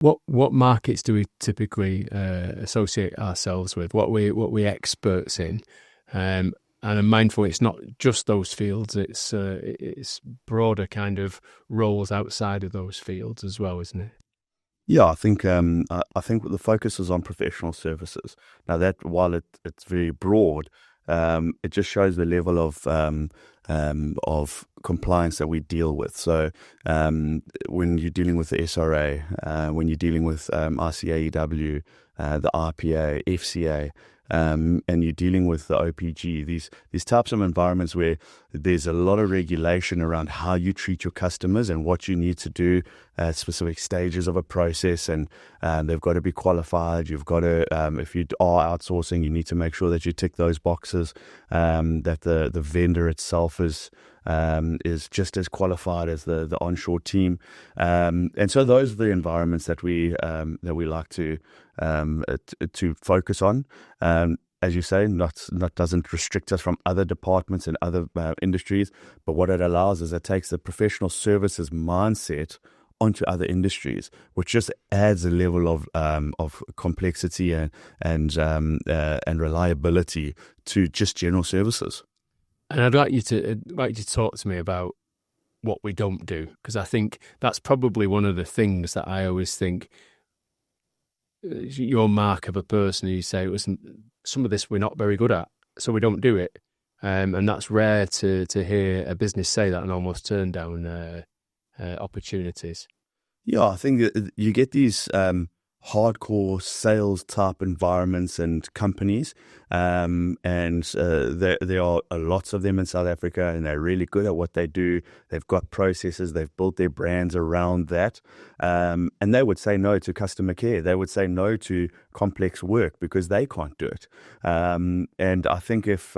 What markets do we typically associate ourselves with? What we experts in? And I'm mindful it's not just those fields. It's broader kind of roles outside of those fields as well, isn't it? Yeah, I think the focus is on professional services. Now that while it's very broad, it just shows the level of compliance that we deal with. So when you're dealing with the SRA, when you're dealing with ICAEW, the RPA, FCA, and you're dealing with the OPG, these types of environments where there's a lot of regulation around how you treat your customers and what you need to do at specific stages of a process, and they've got to be qualified. You've got to, if you are outsourcing, you need to make sure that you tick those boxes, that the vendor itself is just as qualified as the onshore team, and so those are the environments that we like to focus on. As you say, not doesn't restrict us from other departments and other industries, but what it allows is it takes the professional services mindset onto other industries, which just adds a level of complexity and reliability to just general services. And I'd like you to talk to me about what we don't do, because I think that's probably one of the things that I always think your mark of a person. You say it was some of this we're not very good at, so we don't do it, and that's rare to hear a business say that and almost turn down opportunities. Yeah, I think that you get these hardcore sales type environments and companies, and there are lots of them in South Africa, and they're really good at what they do. They've got processes, they've built their brands around that, and they would say no to customer care. They would say no to complex work because they can't do it. And I think if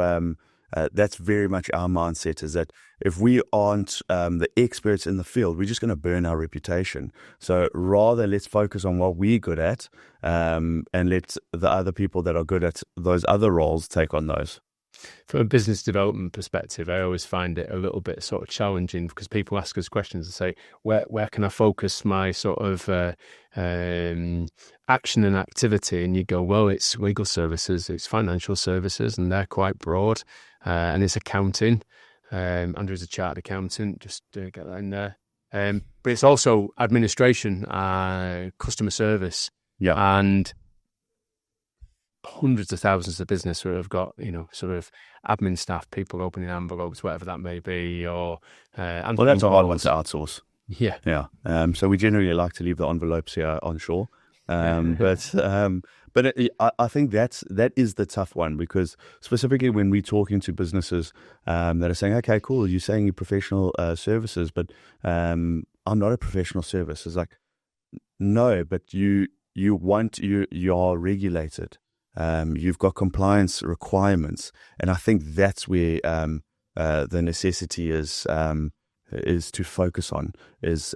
that's very much our mindset, is that if we aren't the experts in the field, we're just going to burn our reputation. So rather, let's focus on what we're good at, and let the other people that are good at those other roles take on those. From a business development perspective, I always find it a little bit sort of challenging because people ask us questions and say, where can I focus my sort of action and activity? And you go, well, it's legal services, it's financial services, and they're quite broad, and it's accounting. Andrew's a chartered accountant, just to get that in there. But it's also administration, customer service, and hundreds of thousands of business who have got, sort of admin staff, people opening envelopes, whatever that may be, or well, that's a hard one to outsource. Yeah. So we generally like to leave the envelopes here onshore, but I think that is the tough one, because specifically when we're talking to businesses that are saying, okay, cool, you're saying you're professional services, but I'm not a professional service. It's like, no, but you are regulated. You've got compliance requirements, and I think that's where the necessity is to focus on, is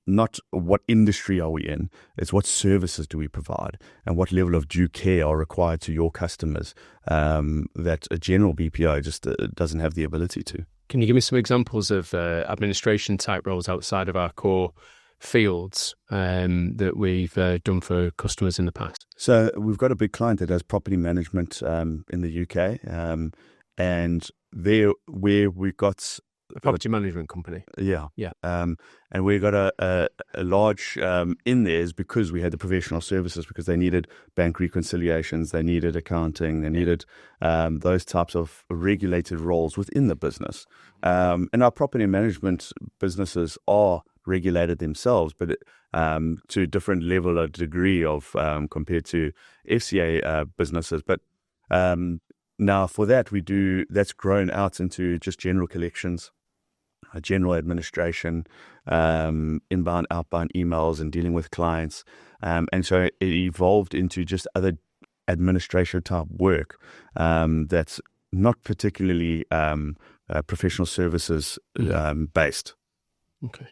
not what industry are we in, it's what services do we provide and what level of due care are required to your customers, that a general BPO just doesn't have the ability to. Can you give me some examples of administration type roles outside of our core fields that we've done for customers in the past? So we've got a big client that does property management in the UK, and there where we've got a property management company. Yeah. And we got a large in there is because we had the professional services, because they needed bank reconciliations, they needed accounting, they needed those types of regulated roles within the business. And our property management businesses are regulated themselves, but to a different level or degree of compared to FCA businesses. But now for that, that's grown out into just general collections, general administration, inbound, outbound emails, and dealing with clients. And so it evolved into just other administration type work that's not particularly professional services based. Okay.